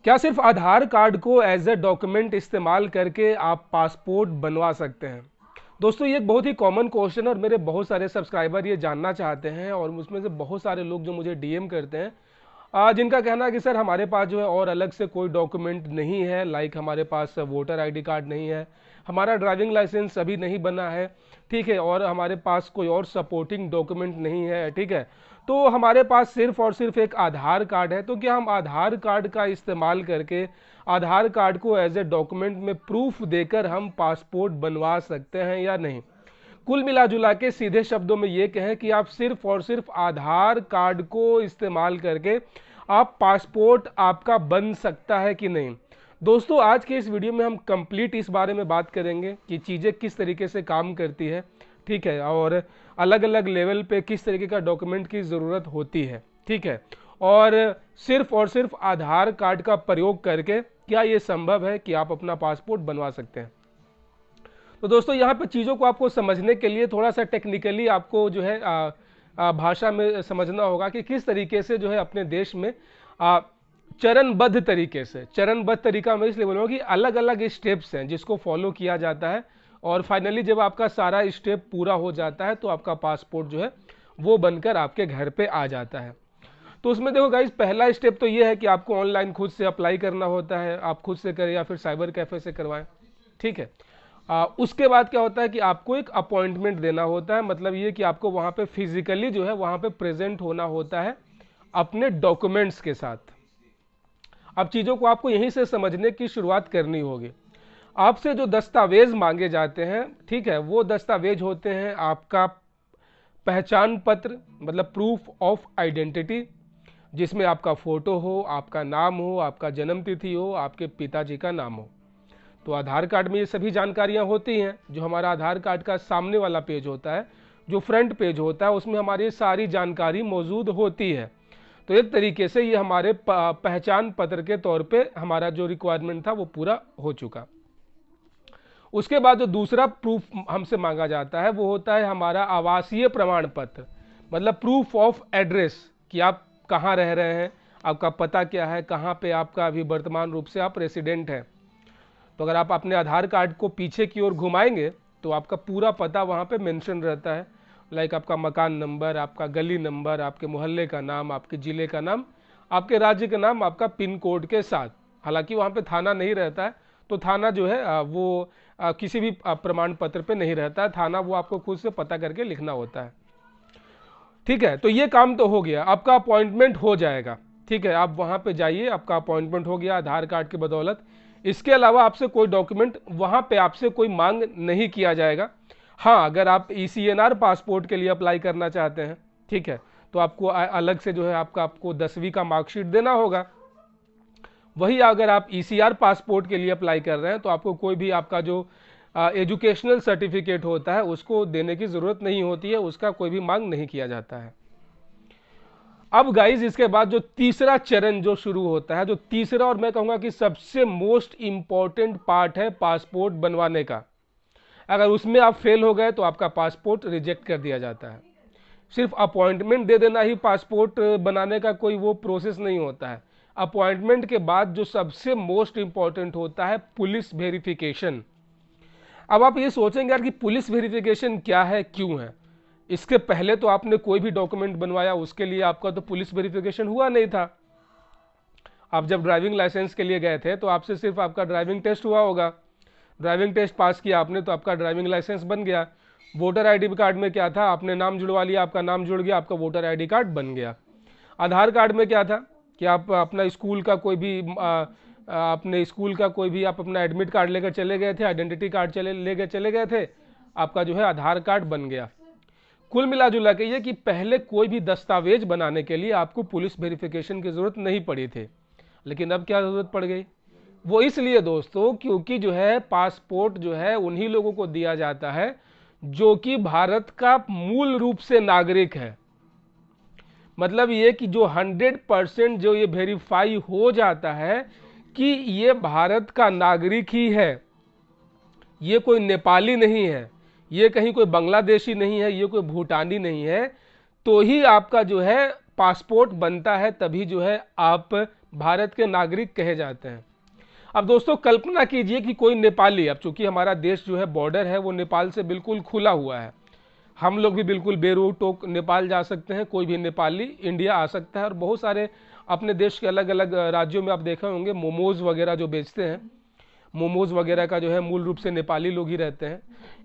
क्या सिर्फ आधार कार्ड को एज ए डॉक्यूमेंट इस्तेमाल करके आप पासपोर्ट बनवा सकते हैं? दोस्तों ये एक बहुत ही कॉमन क्वेश्चन है और मेरे बहुत सारे सब्सक्राइबर ये जानना चाहते हैं और उसमें से बहुत सारे लोग जो मुझे डीएम करते हैं, जिनका कहना है कि सर हमारे पास जो है और अलग से कोई डॉक्यूमेंट नहीं है, लाइक हमारे पास वोटर आईडी कार्ड नहीं है, हमारा ड्राइविंग लाइसेंस अभी नहीं बना है, ठीक है, और हमारे पास कोई और सपोर्टिंग डॉक्यूमेंट नहीं है, ठीक है, तो हमारे पास सिर्फ और सिर्फ एक आधार कार्ड है। तो क्या हम आधार कार्ड का इस्तेमाल करके आधार कार्ड को एज ए डॉक्यूमेंट में प्रूफ देकर हम पासपोर्ट बनवा सकते हैं या नहीं? कुल मिला जुला के सीधे शब्दों में ये कहें कि आप सिर्फ और सिर्फ आधार कार्ड को इस्तेमाल करके आप पासपोर्ट आपका बन सकता है कि नहीं। दोस्तों आज के इस वीडियो में हम कंप्लीट इस बारे में बात करेंगे कि चीज़ें किस तरीके से काम करती है, ठीक है, और अलग अलग लेवल पे किस तरीके का डॉक्यूमेंट की ज़रूरत होती है, ठीक है, और सिर्फ आधार कार्ड का प्रयोग करके क्या ये संभव है कि आप अपना पासपोर्ट बनवा सकते हैं। तो दोस्तों यहाँ पे चीज़ों को आपको समझने के लिए थोड़ा सा टेक्निकली आपको जो है भाषा में समझना होगा कि किस तरीके से जो है अपने देश में चरणबद्ध तरीके से, चरणबद्ध तरीका मैं इसलिए बोलूँगा कि अलग अलग स्टेप्स हैं जिसको फॉलो किया जाता है और फाइनली जब आपका सारा स्टेप पूरा हो जाता है तो आपका पासपोर्ट जो है वो बनकर आपके घर पे आ जाता है। तो उसमें देखो गाइज, पहला स्टेप तो ये है कि आपको ऑनलाइन खुद से अप्लाई करना होता है, आप खुद से करें या फिर साइबर कैफे से करवाएं, ठीक है। उसके बाद क्या होता है कि आपको एक अपॉइंटमेंट देना होता है, मतलब ये कि आपको वहाँ पे फिजिकली जो है वहाँ पे प्रेजेंट होना होता है अपने डॉक्यूमेंट्स के साथ। अब चीज़ों को आपको यहीं से समझने की शुरुआत करनी होगी। आपसे जो दस्तावेज मांगे जाते हैं, ठीक है, वो दस्तावेज होते हैं आपका पहचान पत्र, मतलब प्रूफ ऑफ आइडेंटिटी, जिसमें आपका फोटो हो, आपका नाम हो, आपका जन्म तिथि हो, आपके पिताजी का नाम हो। तो आधार कार्ड में ये सभी जानकारियां होती हैं। जो हमारा आधार कार्ड का सामने वाला पेज होता है, जो फ्रंट पेज होता है, उसमें हमारी सारी जानकारी मौजूद होती है। तो एक तरीके से ये हमारे पहचान पत्र के तौर पे हमारा जो रिक्वायरमेंट था वो पूरा हो चुका। उसके बाद जो दूसरा प्रूफ हमसे मांगा जाता है वो होता है हमारा आवासीय प्रमाण पत्र, मतलब प्रूफ ऑफ एड्रेस, कि आप कहाँ रह रहे हैं, आपका पता क्या है, कहाँ पे आपका अभी वर्तमान रूप से आप रेसिडेंट हैं। तो अगर आप अपने आधार कार्ड को पीछे की ओर घुमाएंगे तो आपका पूरा पता वहाँ पे मेंशन रहता है, लाइक आपका मकान नंबर, आपका गली नंबर, आपके मोहल्ले का नाम, आपके ज़िले का नाम, आपके राज्य का नाम, आपका पिन कोड के साथ। हालांकि वहाँ पे थाना नहीं रहता है, तो थाना जो है वो किसी भी प्रमाण पत्र पे नहीं रहता है, थाना वो आपको खुद से पता करके लिखना होता है, ठीक है। तो ये काम तो हो गया, आपका अपॉइंटमेंट हो जाएगा, ठीक है, आप वहाँ पे जाइए, आपका अपॉइंटमेंट हो गया आधार कार्ड की बदौलत। इसके अलावा आपसे कोई डॉक्यूमेंट वहाँ पे आपसे कोई मांग नहीं किया जाएगा। हाँ, अगर आप ECNR पासपोर्ट के लिए अप्लाई करना चाहते हैं, ठीक है, तो आपको अलग से जो है आपको 10वीं का मार्कशीट देना होगा। वही अगर आप ECR पासपोर्ट के लिए अप्लाई कर रहे हैं तो आपको कोई भी आपका जो एजुकेशनल सर्टिफिकेट होता है उसको देने की ज़रूरत नहीं होती है, उसका कोई भी मांग नहीं किया जाता है। अब गाइज इसके बाद जो तीसरा चरण जो शुरू होता है, जो तीसरा और मैं कहूँगा कि सबसे मोस्ट इम्पॉर्टेंट पार्ट है पासपोर्ट बनवाने का। अगर उसमें आप फेल हो गए तो आपका पासपोर्ट रिजेक्ट कर दिया जाता है। सिर्फ अपॉइंटमेंट दे देना ही पासपोर्ट बनाने का कोई वो प्रोसेस नहीं होता है। अपॉइंटमेंट के बाद जो सबसे मोस्ट इम्पॉर्टेंट होता है पुलिस वेरिफिकेशन। अब आप ये सोचेंगे यार कि पुलिस वेरिफिकेशन क्या है, क्यों है? इसके पहले तो आपने कोई भी डॉक्यूमेंट बनवाया उसके लिए आपका तो पुलिस वेरिफिकेशन हुआ नहीं था। आप जब ड्राइविंग लाइसेंस के लिए गए थे तो आपसे सिर्फ आपका ड्राइविंग टेस्ट हुआ होगा, ड्राइविंग टेस्ट पास किया आपने तो आपका ड्राइविंग लाइसेंस बन गया। वोटर आईडी कार्ड में क्या था, आपने नाम जुड़वा लिया, आपका नाम जुड़ गया, आपका वोटर आईडी कार्ड बन गया। आधार कार्ड में क्या था कि आप अपना स्कूल का कोई भी अपने स्कूल का कोई भी आप अपना एडमिट कार्ड लेकर चले गए थे, आइडेंटिटी कार्ड लेकर चले गए थे, आपका जो है आधार कार्ड बन गया। कुल मिला जुला के ये कि पहले कोई भी दस्तावेज बनाने के लिए आपको पुलिस वेरिफिकेशन की ज़रूरत नहीं पड़ी थी, लेकिन अब क्या ज़रूरत पड़ गई? वो इसलिए दोस्तों क्योंकि जो है पासपोर्ट जो है उन्हीं लोगों को दिया जाता है जो कि भारत का मूल रूप से नागरिक है। मतलब ये कि जो 100% जो ये वेरीफाई हो जाता है कि ये भारत का नागरिक ही है, ये कोई नेपाली नहीं है, ये कहीं कोई बांग्लादेशी नहीं है, ये कोई भूटानी नहीं है, तो ही आपका जो है पासपोर्ट बनता है, तभी जो है आप भारत के नागरिक कहे जाते हैं। अब दोस्तों कल्पना कीजिए कि कोई नेपाली, अब चूंकि हमारा देश जो है बॉर्डर है वो नेपाल से बिल्कुल खुला हुआ है, हम लोग भी बिल्कुल बेरोक टोक नेपाल जा सकते हैं, कोई भी नेपाली इंडिया आ सकता है। और बहुत सारे अपने देश के अलग अलग राज्यों में आप देखे होंगे मोमोज वगैरह जो बेचते हैं, मोमोज वगैरह का जो है मूल रूप से नेपाली लोग ही रहते हैं।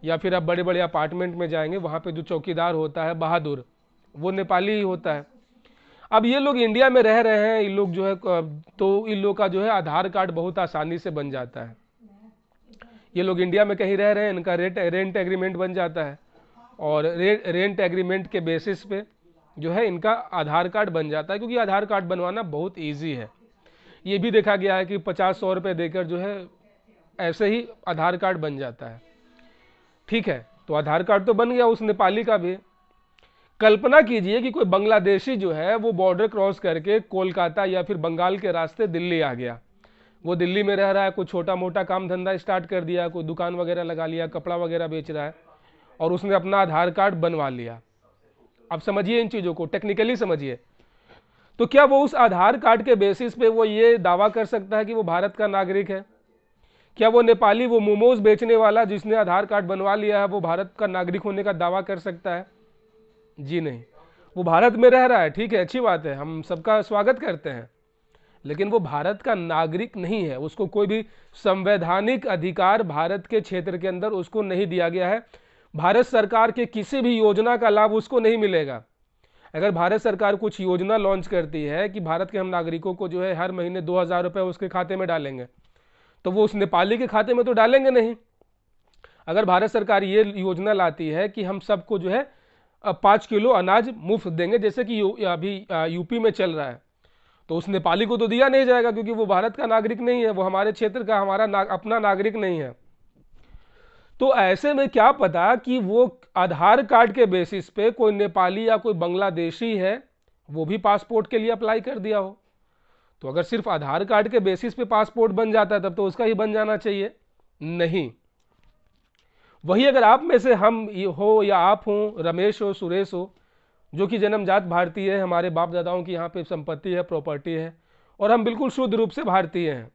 या फिर आप बड़े बड़े अपार्टमेंट में जाएंगे, वहाँ पे जो चौकीदार होता है बहादुर, वो नेपाली ही होता है। अब ये लोग इंडिया में रह रहे हैं, इन लोग जो है तो इन लोग का जो है आधार कार्ड बहुत आसानी से बन जाता है। ये लोग इंडिया में कहीं रह रहे हैं, इनका रेंट एग्रीमेंट बन जाता है और रेंट एग्रीमेंट के बेसिस पे जो है इनका आधार कार्ड बन जाता है, क्योंकि आधार कार्ड बनवाना बहुत ईजी है। ये भी देखा गया है कि 50-100 रुपये देकर जो है ऐसे ही आधार कार्ड बन जाता है। ठीक है, तो आधार कार्ड तो बन गया उस नेपाली का भी। कल्पना कीजिए कि कोई बांग्लादेशी जो है वो बॉर्डर क्रॉस करके कोलकाता या फिर बंगाल के रास्ते दिल्ली आ गया। वो दिल्ली में रह रहा है, कोई छोटा मोटा काम धंधा स्टार्ट कर दिया, कोई दुकान वगैरह लगा लिया, कपड़ा वगैरह बेच रहा है, और उसने अपना आधार कार्ड बनवा लिया। अब समझिए इन चीज़ों को, टेक्निकली समझिए। तो क्या वो उस आधार कार्ड के बेसिस पे वो ये दावा कर सकता है कि वो भारत का नागरिक है? क्या वो नेपाली, वो मोमोज बेचने वाला जिसने आधार कार्ड बनवा लिया है, वो भारत का नागरिक होने का दावा कर सकता है? जी नहीं। वो भारत में रह रहा है, ठीक है, अच्छी बात है, हम सबका स्वागत करते हैं, लेकिन वो भारत का नागरिक नहीं है। उसको कोई भी संवैधानिक अधिकार भारत के क्षेत्र के अंदर उसको नहीं दिया गया है। भारत सरकार के किसी भी योजना का लाभ उसको नहीं मिलेगा। अगर भारत सरकार कुछ योजना लॉन्च करती है कि भारत के हम नागरिकों को जो है हर महीने 2,000 रुपये उसके खाते में डालेंगे, तो वो उस नेपाली के खाते में तो डालेंगे नहीं। अगर भारत सरकार ये योजना लाती है कि हम सबको जो है 5 किलो अनाज मुफ्त देंगे, जैसे कि अभी यूपी में चल रहा है, तो उस नेपाली को तो दिया नहीं जाएगा, क्योंकि वो भारत का नागरिक नहीं है, वो हमारे क्षेत्र का अपना नागरिक नहीं है। तो ऐसे में क्या पता कि वो आधार कार्ड के बेसिस पे कोई नेपाली या कोई बांग्लादेशी है, वो भी पासपोर्ट के लिए अप्लाई कर दिया हो। तो अगर सिर्फ आधार कार्ड के बेसिस पे पासपोर्ट बन जाता है तब तो उसका ही बन जाना चाहिए, नहीं। वही अगर आप में से हम हो या आप हो, रमेश हो, सुरेश हो, जो कि जन्मजात भारतीय है, हमारे बाप दादाओं की यहाँ पे संपत्ति है, प्रॉपर्टी है, और हम बिल्कुल शुद्ध रूप से भारतीय हैं,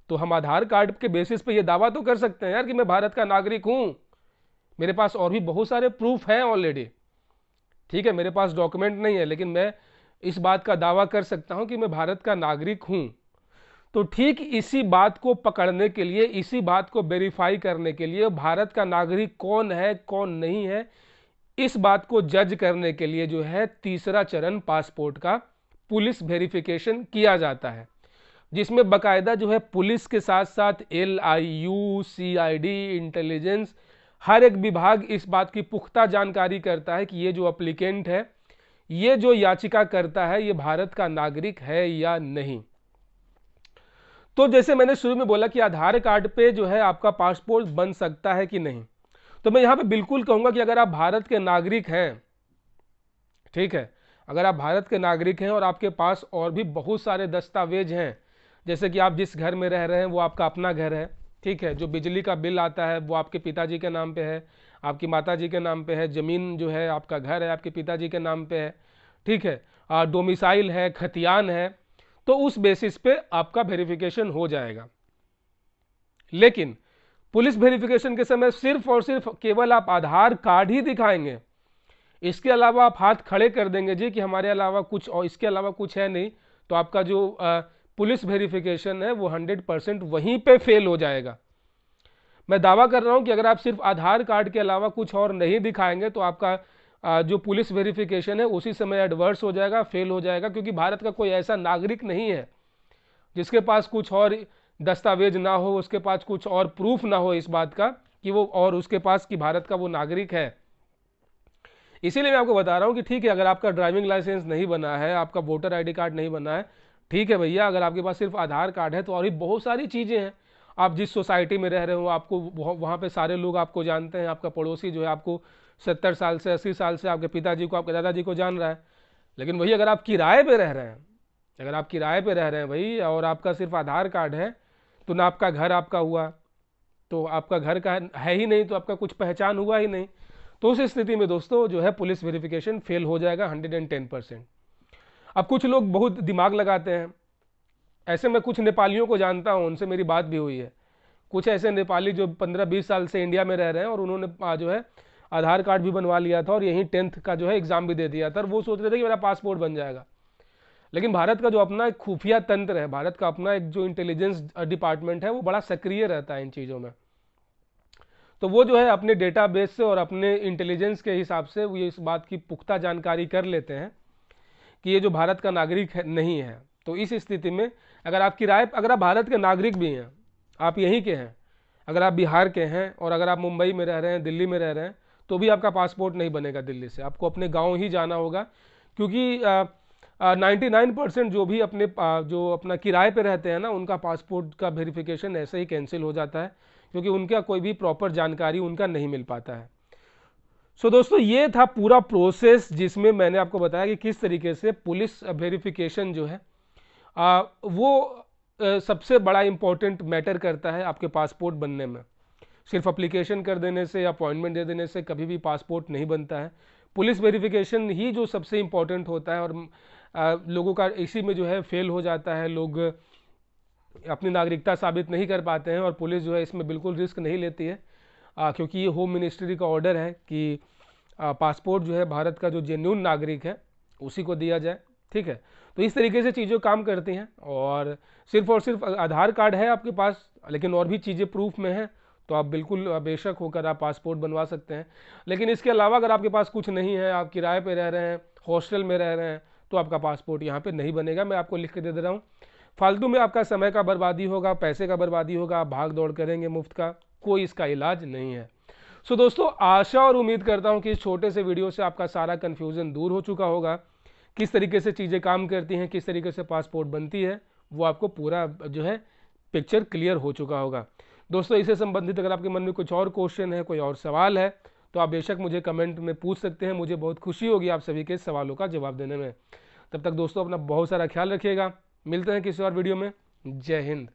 तो हम आधार कार्ड के बेसिस पे ये दावा तो कर सकते हैं यार कि मैं भारत का नागरिक हूं। मेरे पास और भी बहुत सारे प्रूफ हैं ऑलरेडी, ठीक है, मेरे पास डॉक्यूमेंट नहीं है, लेकिन मैं इस बात का दावा कर सकता हूं कि मैं भारत का नागरिक हूं। तो ठीक इसी बात को पकड़ने के लिए, इसी बात को वेरीफाई करने के लिए, भारत का नागरिक कौन है कौन नहीं है, इस बात को जज करने के लिए जो है तीसरा चरण पासपोर्ट का पुलिस वेरिफिकेशन किया जाता है, जिसमें बाकायदा जो है पुलिस के साथ साथ LIU, CID, इंटेलिजेंस, हर एक विभाग इस बात की पुख्ता जानकारी करता है कि ये जो एप्लीकेंट है, ये जो याचिका करता है, ये भारत का नागरिक है या नहीं। तो जैसे मैंने शुरू में बोला कि आधार कार्ड पे जो है आपका पासपोर्ट बन सकता है कि नहीं, तो मैं यहां पे बिल्कुल कहूंगा कि अगर आप भारत के नागरिक हैं, ठीक है, अगर आप भारत के नागरिक हैं और आपके पास और भी बहुत सारे दस्तावेज हैं, जैसे कि आप जिस घर में रह रहे हैं वो आपका अपना घर है, ठीक है, जो बिजली का बिल आता है वो आपके पिताजी के नाम पे है, आपकी माताजी के नाम पे है, जमीन जो है आपका घर है आपके पिताजी के नाम पे है, ठीक है, डोमिसाइल है, खतियान है, तो उस बेसिस पे आपका वेरिफिकेशन हो जाएगा। लेकिन पुलिस वेरिफिकेशन के समय सिर्फ और सिर्फ केवल आप आधार कार्ड ही दिखाएंगे, इसके अलावा आप हाथ खड़े कर देंगे जी कि हमारे अलावा कुछ और, इसके अलावा कुछ है नहीं, तो आपका जो पुलिस वेरिफिकेशन है वो 100% वहीं पे फेल हो जाएगा। मैं दावा कर रहा हूं कि अगर आप सिर्फ आधार कार्ड के अलावा कुछ और नहीं दिखाएंगे तो आपका जो पुलिस वेरिफिकेशन है उसी समय एडवर्स हो जाएगा, फेल हो जाएगा, क्योंकि भारत का कोई ऐसा नागरिक नहीं है जिसके पास कुछ और दस्तावेज ना हो, उसके पास कुछ और प्रूफ ना हो इस बात का कि वो, और उसके पास कि भारत का वो नागरिक है। इसीलिए मैं आपको बता रहा हूं कि ठीक है, अगर आपका ड्राइविंग लाइसेंस नहीं बना है, आपका वोटर ID कार्ड नहीं बना है, ठीक है भैया, अगर आपके पास सिर्फ आधार कार्ड है तो और भी बहुत सारी चीज़ें हैं। आप जिस सोसाइटी में रह रहे हो आपको वहाँ पे सारे लोग आपको जानते हैं, आपका पड़ोसी जो है आपको 70 साल से 80 साल से आपके पिताजी को, आपके दादाजी को जान रहा है। लेकिन वही अगर आप किराए पे रह रहे हैं, अगर आप किराए पे रह रहे हैं भाई, और आपका सिर्फ आधार कार्ड है, तो ना आपका घर आपका हुआ, तो आपका घर का है ही नहीं, तो आपका कुछ पहचान हुआ ही नहीं। तो उस स्थिति में दोस्तों जो है पुलिस वेरिफिकेशन फेल हो जाएगा 110%। अब कुछ लोग बहुत दिमाग लगाते हैं, ऐसे मैं कुछ नेपालियों को जानता हूँ, उनसे मेरी बात भी हुई है। कुछ ऐसे नेपाली जो 15-20 साल से इंडिया में रह रहे हैं और उन्होंने जो है आधार कार्ड भी बनवा लिया था और यहीं 10th का जो है एग्ज़ाम भी दे दिया था और वो सोच रहे थे कि मेरा पासपोर्ट बन जाएगा। लेकिन भारत का जो अपना एक खुफिया तंत्र है, भारत का अपना एक जो इंटेलिजेंस डिपार्टमेंट है, वो बड़ा सक्रिय रहता है इन चीज़ों में। तो वो जो है अपने डेटाबेस से और अपने इंटेलिजेंस के हिसाब से वो इस बात की पुख्ता जानकारी कर लेते हैं कि ये जो भारत का नागरिक है नहीं है। तो इस स्थिति में अगर आप भारत के नागरिक भी हैं, आप यहीं के हैं, अगर आप बिहार के हैं और अगर आप मुंबई में रह रहे हैं, दिल्ली में रह रहे हैं, तो भी आपका पासपोर्ट नहीं बनेगा दिल्ली से, आपको अपने गांव ही जाना होगा। क्योंकि 99% जो भी जो अपना किराए पे रहते हैं ना, उनका पासपोर्ट का वेरिफिकेशन ऐसे ही कैंसिल हो जाता है, क्योंकि उनका कोई भी प्रॉपर जानकारी उनका नहीं मिल पाता है। सो दोस्तों, ये था पूरा प्रोसेस जिसमें मैंने आपको बताया कि किस तरीके से पुलिस वेरिफिकेशन जो है वो सबसे बड़ा इंपॉर्टेंट मैटर करता है आपके पासपोर्ट बनने में। सिर्फ अप्लीकेशन कर देने से या अपॉइंटमेंट दे देने से कभी भी पासपोर्ट नहीं बनता है। पुलिस वेरिफिकेशन ही जो सबसे इम्पोर्टेंट होता है और लोगों का इसी में जो है फेल हो जाता है, लोग अपनी नागरिकता साबित नहीं कर पाते हैं और पुलिस जो है इसमें बिल्कुल रिस्क नहीं लेती है, क्योंकि ये होम मिनिस्ट्री का ऑर्डर है कि पासपोर्ट जो है भारत का जो जेन्युइन नागरिक है उसी को दिया जाए। ठीक है, तो इस तरीके से चीज़ें काम करती हैं। और सिर्फ आधार कार्ड है आपके पास, लेकिन और भी चीज़ें प्रूफ में हैं, तो आप बिल्कुल बेशक होकर आप पासपोर्ट बनवा सकते हैं। लेकिन इसके अलावा अगर आपके पास कुछ नहीं है, आप किराए पे रह रहे हैं, हॉस्टल में रह रहे हैं, तो आपका पासपोर्ट यहाँ पे नहीं बनेगा। मैं आपको लिख के दे रहा हूँ। फालतू में आपका समय का बर्बादी होगा, पैसे का बर्बादी होगा, आप भाग दौड़ करेंगे मुफ्त का, कोई इसका इलाज नहीं है। सो दोस्तों, आशा और उम्मीद करता हूँ कि इस छोटे से वीडियो से आपका सारा कन्फ्यूज़न दूर हो चुका होगा। किस तरीके से चीज़ें काम करती हैं, किस तरीके से पासपोर्ट बनती है, वो आपको पूरा जो है पिक्चर क्लियर हो चुका होगा। दोस्तों, इससे संबंधित अगर आपके मन में कुछ और क्वेश्चन है, कोई और सवाल है, तो आप बेशक मुझे कमेंट में पूछ सकते हैं। मुझे बहुत खुशी होगी आप सभी के सवालों का जवाब देने में। तब तक दोस्तों, अपना बहुत सारा ख्याल रखिएगा। मिलते हैं किसी और वीडियो में। जय हिंद।